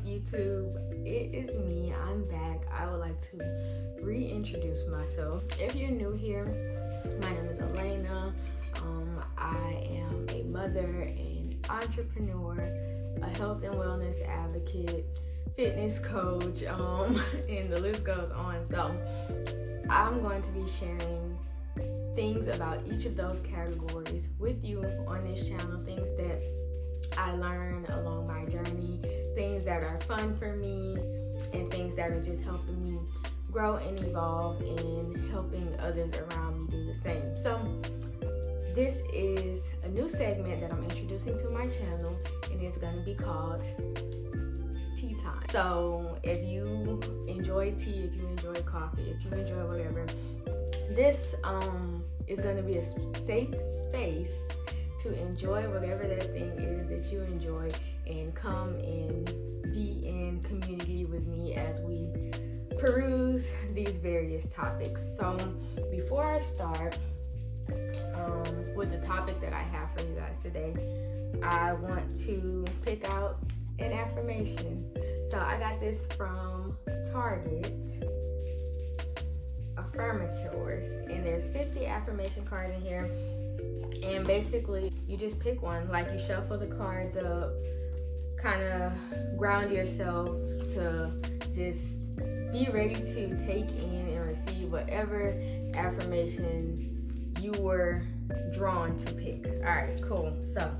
YouTube? It is me. I'm back. I would like to reintroduce myself. If you're new here, my name is Elena. I am a mother, an entrepreneur, a health and wellness advocate, fitness coach, and the list goes on. So I'm going to be sharing things about each of those categories with you on this channel, things that I learned along my journey, things that are fun for me, and things that are just helping me grow and evolve and helping others around me do the same. So this is a new segment that I'm introducing to my channel, and it's going to be called Tea Time. So if you enjoy tea, if you enjoy coffee, if you enjoy whatever, this is going to be a safe space to enjoy whatever that thing is that you enjoy, and come and be in community with me as we peruse these various topics. So before I start with the topic that I have for you guys today, I want to pick out an affirmation. So I got this from Target, Affirmators, and there's 50 affirmation cards in here. And basically, you just pick one, like you shuffle the cards up, kind of ground yourself to just be ready to take in and receive whatever affirmation you were drawn to pick. All right, cool. So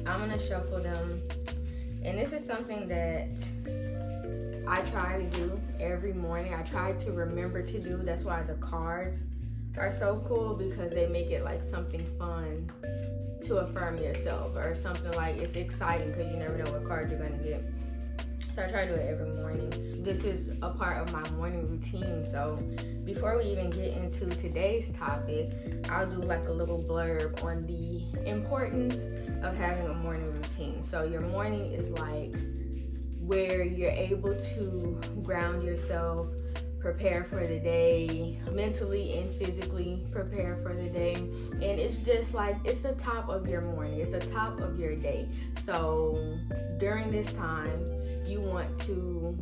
I'm gonna shuffle them, and this is something that I try to do every morning. I try to remember to do. That's why the cards are so cool, because they make it like something fun to affirm yourself, or something like it's exciting because you never know what card you're gonna get. So I try to do it every morning. This is a part of my morning routine. So before we even get into today's topic, I'll do like a little blurb on the importance of having a morning routine. So your morning is like where you're able to ground yourself, prepare for the day, mentally and physically prepare for the day. And it's just like, it's the top of your morning, it's the top of your day. So during this time, you want to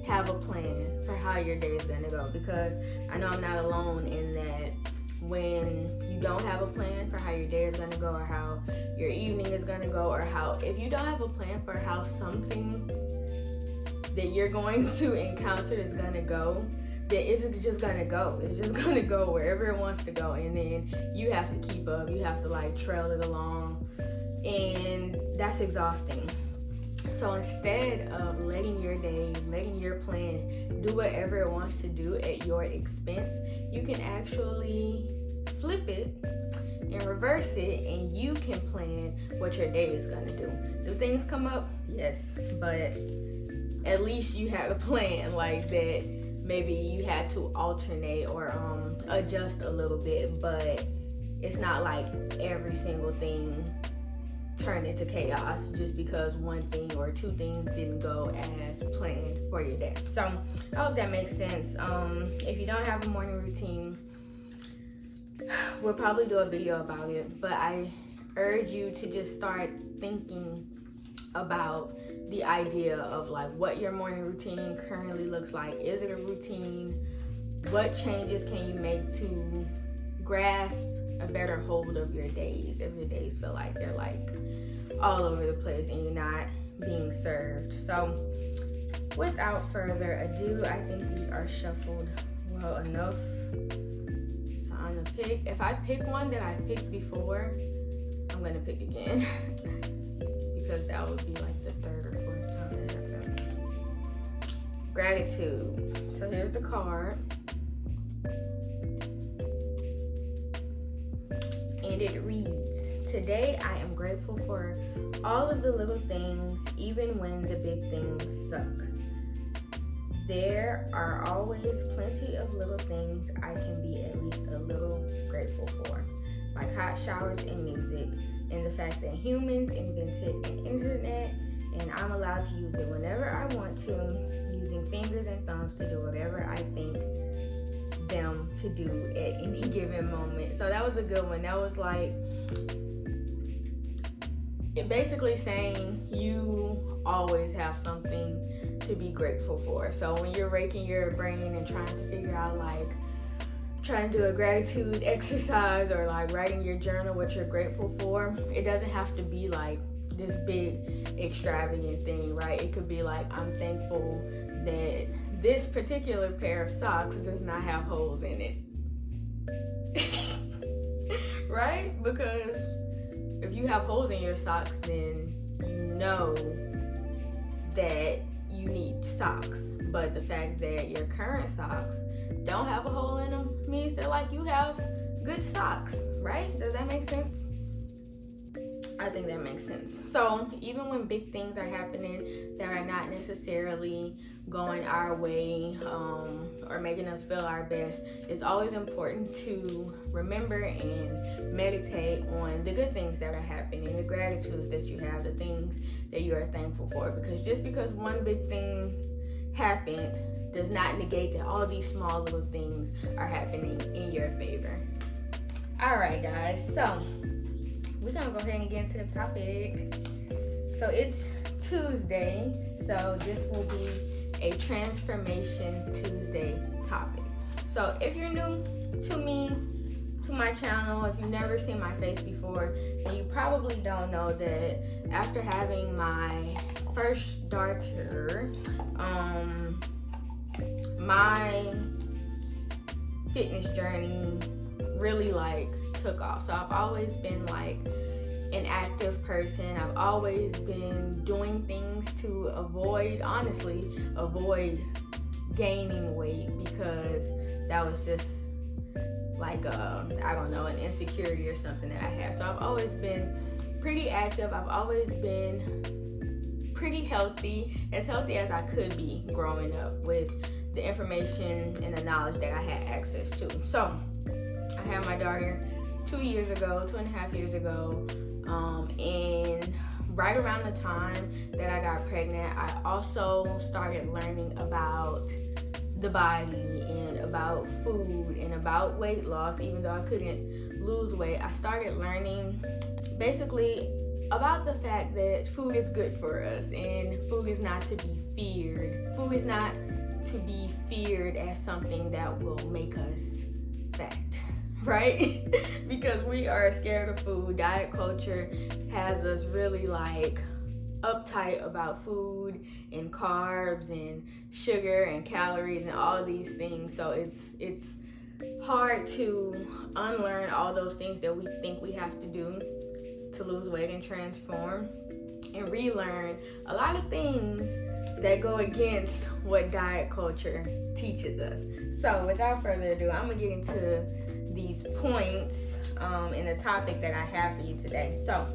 have a plan for how your day is gonna go, because I know I'm not alone in that when you don't have a plan for how your day is gonna go, or how your evening is gonna go, or how, if you don't have a plan for how something that you're going to encounter is gonna go, then it's just gonna go. It's just gonna go wherever it wants to go, and then you have to keep up. You have to like trail it along, and that's exhausting. So instead of letting your day, letting your plan do whatever it wants to do at your expense, you can actually flip it and reverse it, and you can plan what your day is gonna do. Do things come up? Yes, but at least you had a plan like that. Maybe you had to alternate or adjust a little bit, but it's not like every single thing turned into chaos just because one thing or two things didn't go as planned for your day. So I hope that makes sense. If you don't have a morning routine, we'll probably do a video about it, but I urge you to just start thinking about the idea of like what your morning routine currently looks like. Is it a routine? What changes can you make to grasp a better hold of your days if your days feel like they're like all over the place and you're not being served? So without further ado, I think these are shuffled well enough. So I'm gonna pick, if I pick one that I picked before, I'm gonna pick again because that would be like the third or fourth time that happened. Gratitude. So here's the card. And it reads, today I am grateful for all of the little things, even when the big things suck. There are always plenty of little things I can be at least a little grateful for, like hot showers and music, and the fact that humans invented an internet and I'm allowed to use it whenever I want to, using fingers and thumbs to do whatever I think them to do at any given moment. So that was a good one. That was like it basically saying you always have something to be grateful for. So when you're raking your brain and trying to figure out, like, trying to do a gratitude exercise or like writing your journal what you're grateful for, it doesn't have to be like this big extravagant thing, right? It could be like, I'm thankful that this particular pair of socks does not have holes in it. Right? Because if you have holes in your socks, then you know that you need socks. But the fact that your current socks don't have a hole in them means that, like, you have good socks, right? Does that make sense? I think that makes sense. So even when big things are happening that are not necessarily going our way, or making us feel our best, it's always important to remember and meditate on the good things that are happening, the gratitudes that you have, the things that you are thankful for. Because just because one big thing happened does not negate that all these small little things are happening in your favor. All right, guys, so we're gonna go ahead and get into the topic. So it's Tuesday, so this will be a Transformation Tuesday topic. So if you're new to me, to my channel, if you've never seen my face before, then you probably don't know that after having my first daughter, my fitness journey really like took off. So I've always been like an active person. I've always been doing things to avoid gaining weight, because that was just like I don't know, an insecurity or something that I had. So I've always been pretty active. I've always been pretty healthy as I could be growing up with the information and the knowledge that I had access to. So I had my daughter 2.5 years ago, and right around the time that I got pregnant, I also started learning about the body and about food and about weight loss. Even though I couldn't lose weight, I started learning basically about the fact that food is good for us and food is not to be feared. Food is not to be feared as something that will make us fat, right? Because we are scared of food. Diet culture has us really like uptight about food and carbs and sugar and calories and all these things. So it's hard to unlearn all those things that we think we have to do to lose weight and transform, and relearn a lot of things that go against what diet culture teaches us. So without further ado, I'm gonna get into these points in the topic that I have for you today. So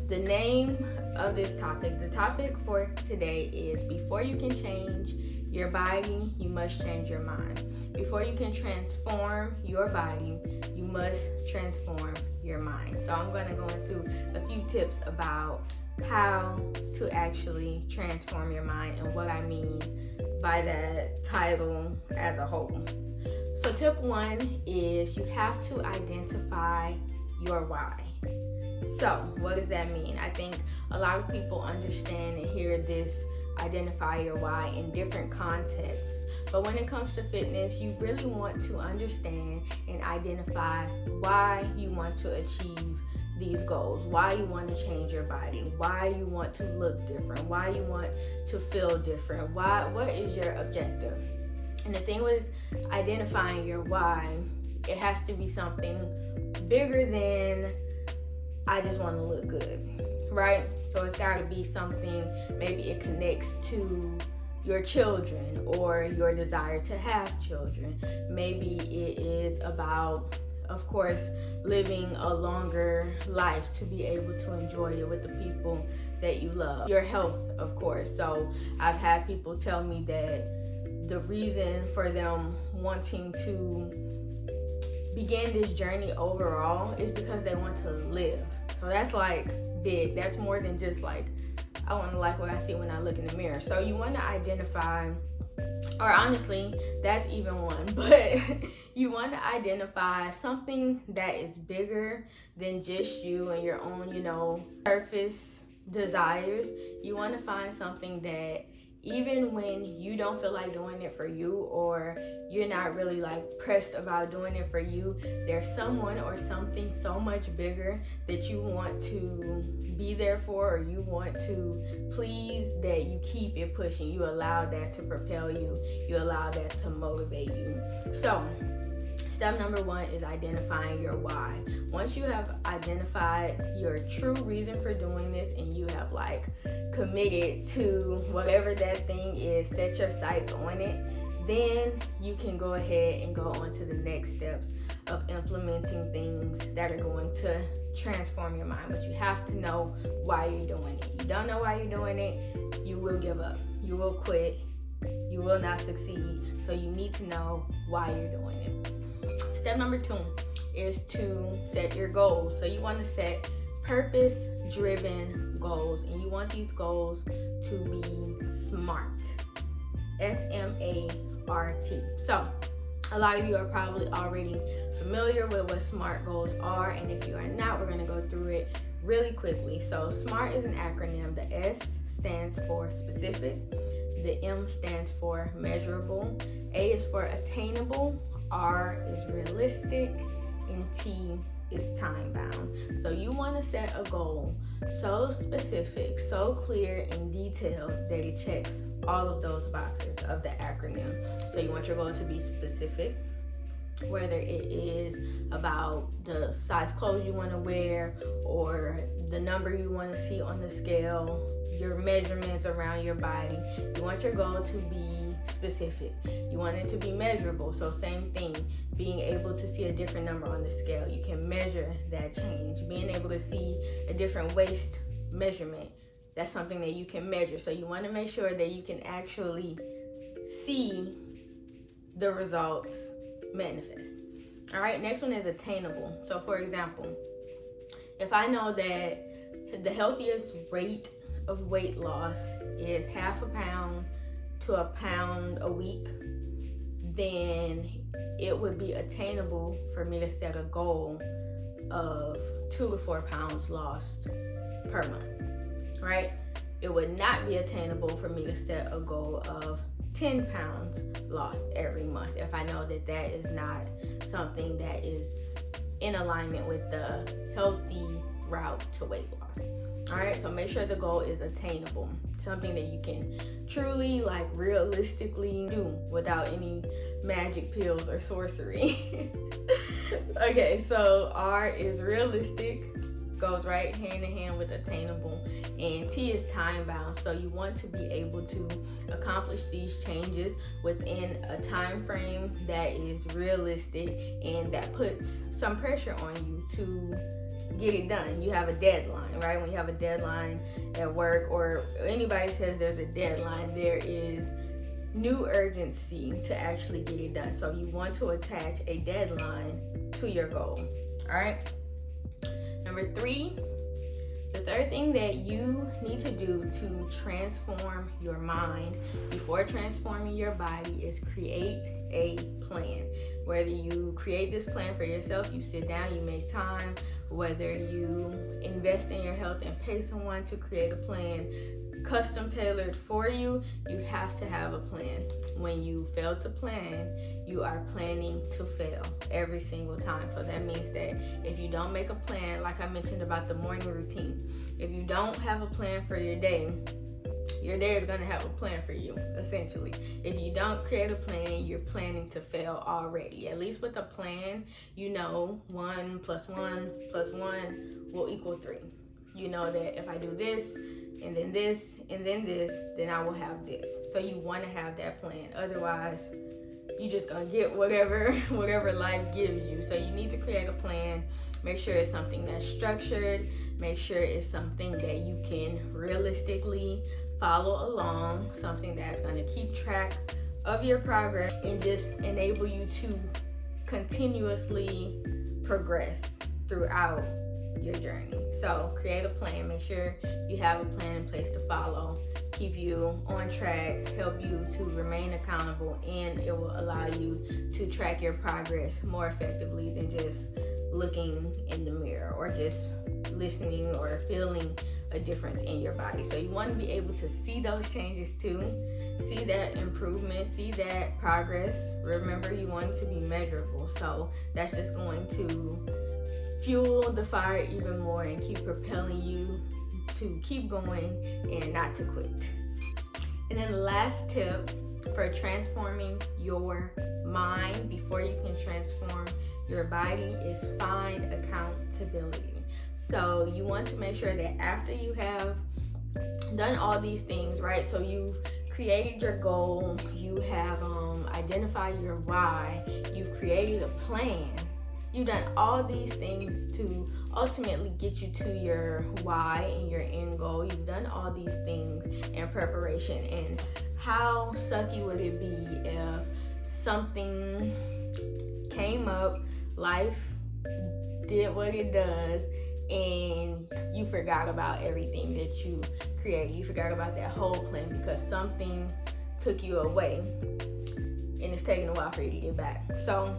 the name of this topic, the topic for today is: before you can change your body, you must change your mind. Before you can transform your body, you must transform your mind. So I'm going to go into a few tips about how to actually transform your mind and what I mean by that title as a whole. So tip 1 is you have to identify your why. So what does that mean? I think a lot of people understand and hear this identify your why in different contexts. But when it comes to fitness, you really want to understand and identify why you want to achieve these goals, why you want to change your body, why you want to look different, why you want to feel different, what is your objective. And the thing with identifying your why, it has to be something bigger than I just want to look good, right? So it's got to be something, maybe it connects to your children or your desire to have children. Maybe it is about, of course, living a longer life to be able to enjoy it with the people that you love. Your health, of course. So I've had people tell me that the reason for them wanting to begin this journey overall is because they want to live. So that's like big. That's more than just like, I want to like what I see when I look in the mirror. So you want to identify or honestly, that's even one, but you want to identify something that is bigger than just you and your own, surface desires. You want to find something that even when you don't feel like doing it for you, or you're not really like pressed about doing it for you, there's someone or something so much bigger that you want to be there for, or you want to please, that you keep it pushing. You allow that to propel you. You allow that to motivate you. So step number 1 is identifying your why. Once you have identified your true reason for doing this, and you have like committed to whatever that thing is, set your sights on it, then you can go ahead and go on to the next steps of implementing things that are going to transform your mind. But you have to know why you're doing it. You don't know why you're doing it, you will give up, you will quit, you will not succeed. So you need to know why you're doing it. Step number 2 is to set your goals. So you want to set purpose-driven goals, and you want these goals to be SMART. SMART. So a lot of you are probably already familiar with what SMART goals are, and if you are not, we're going to go through it really quickly. So SMART is an acronym. The S stands for specific, the M stands for measurable, A is for attainable, R is realistic, and T is time bound. So you want to set a goal so specific, so clear and detailed that it checks all of those boxes of the acronym. So you want your goal to be specific, whether it is about the size clothes you want to wear, or the number you want to see on the scale, your measurements around your body. You want your goal to be specific. You want it to be measurable. So same thing, being able to see a different number on the scale. You can measure that change. Being able to see a different waist measurement, that's something that you can measure. So you want to make sure that you can actually see the results manifest. All right, next one is attainable. So for example, if I know that the healthiest rate of weight loss is 0.5 pound to 1 pound a week, then it would be attainable for me to set a goal of 2 to 4 pounds lost per month, right? It would not be attainable for me to set a goal of 10 pounds lost every month if I know that that is not something that is in alignment with the healthy route to weight loss. All right, so make sure the goal is attainable, something that you can truly, like, realistically do without any magic pills or sorcery. Okay, so R is realistic, goes right hand in hand with attainable, and T is time bound. So you want to be able to accomplish these changes within a time frame that is realistic and that puts some pressure on you to get it done. You have a deadline, right? When you have a deadline at work, or anybody says there's a deadline, there is new urgency to actually get it done. So you want to attach a deadline to your goal. All right. Number 3, the third thing that you need to do to transform your mind before transforming your body is create a plan. Whether you create this plan for yourself, you sit down, you make time, whether you invest in your health and pay someone to create a plan custom tailored for you, you have to have a plan. When you fail to plan, you are planning to fail every single time. So that means that if you don't make a plan, like I mentioned about the morning routine, if you don't have a plan for your day is going to have a plan for you, essentially. If you don't create a plan, you're planning to fail already. At least with a plan, you know 1 + 1 + 1 will equal 3. You know that if I do this, and then this, and then this, then I will have this. So you want to have that plan. Otherwise, you're just going to get whatever life gives you. So you need to create a plan. Make sure it's something that's structured. Make sure it's something that you can realistically follow along, something that's going to keep track of your progress and just enable you to continuously progress throughout your journey. So create a plan. Make sure you have a plan in place to follow keep you on track, help you to remain accountable, and it will allow you to track your progress more effectively than just looking in the mirror or just listening or feeling a difference in your body. So you want to be able to see those changes too, see that improvement, see that progress. Remember, you want it to be measurable, so that's just going to fuel the fire even more and keep propelling you to keep going and not to quit. And then the last tip for transforming your mind before you can transform your body is find accountability. So you want to make sure that after you have done all these things, right? So you've created your goal, you have identified your why, you've created a plan, you've done all these things to ultimately get you to your why and your end goal. You've done all these things in preparation, and how sucky would it be if something came up, life did what it does, and you forgot about everything that you created. You forgot about that whole plan because something took you away and it's taking a while for you to get back. So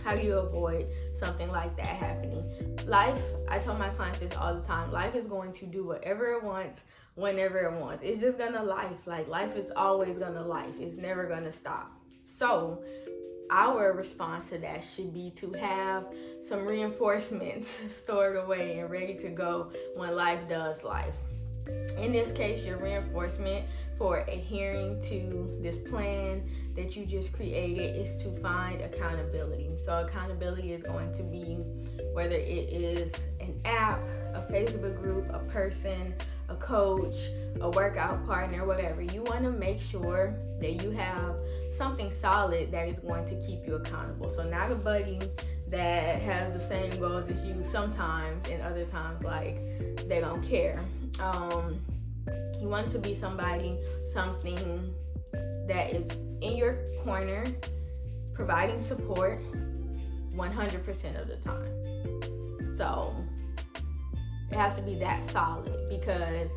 how do you avoid something like that happening? Life, I tell my clients this all the time, life is going to do whatever it wants, whenever it wants. It's just gonna life. Like, life is always gonna life. It's never gonna stop. So our response to that should be to have some reinforcements stored away and ready to go when life does life. In this case, your reinforcement for adhering to this plan that you just created is to find accountability. So accountability is going to be whether it is an app, a Facebook group, a person, a coach, a workout partner, whatever. You want to make sure that you have something solid that is going to keep you accountable. So not a buddy that has the same goals as you sometimes, and other times like they don't care. You want to be somebody, something that is in your corner, providing support 100% of the time. So it has to be that solid, because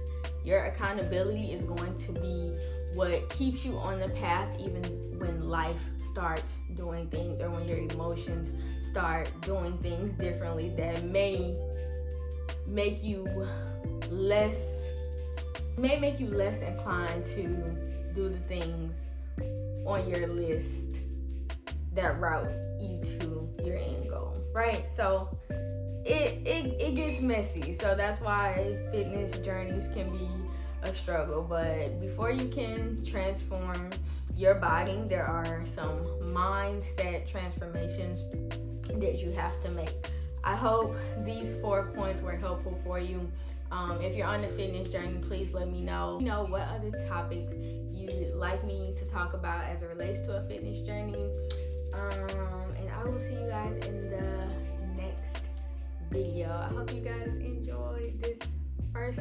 your accountability is going to be what keeps you on the path even when life starts doing things, or when your emotions start doing things differently that may make you less inclined to do the things on your list that route you to your end goal, right? So it gets messy. So that's why fitness journeys can be a struggle. But before you can transform your body, there are some mindset transformations that you have to make. I hope these 4 points were helpful for you. If you're on the fitness journey, please let me know. What other topics you'd like me to talk about as it relates to a fitness journey. And I will see you guys in the next video. I hope you guys enjoyed this first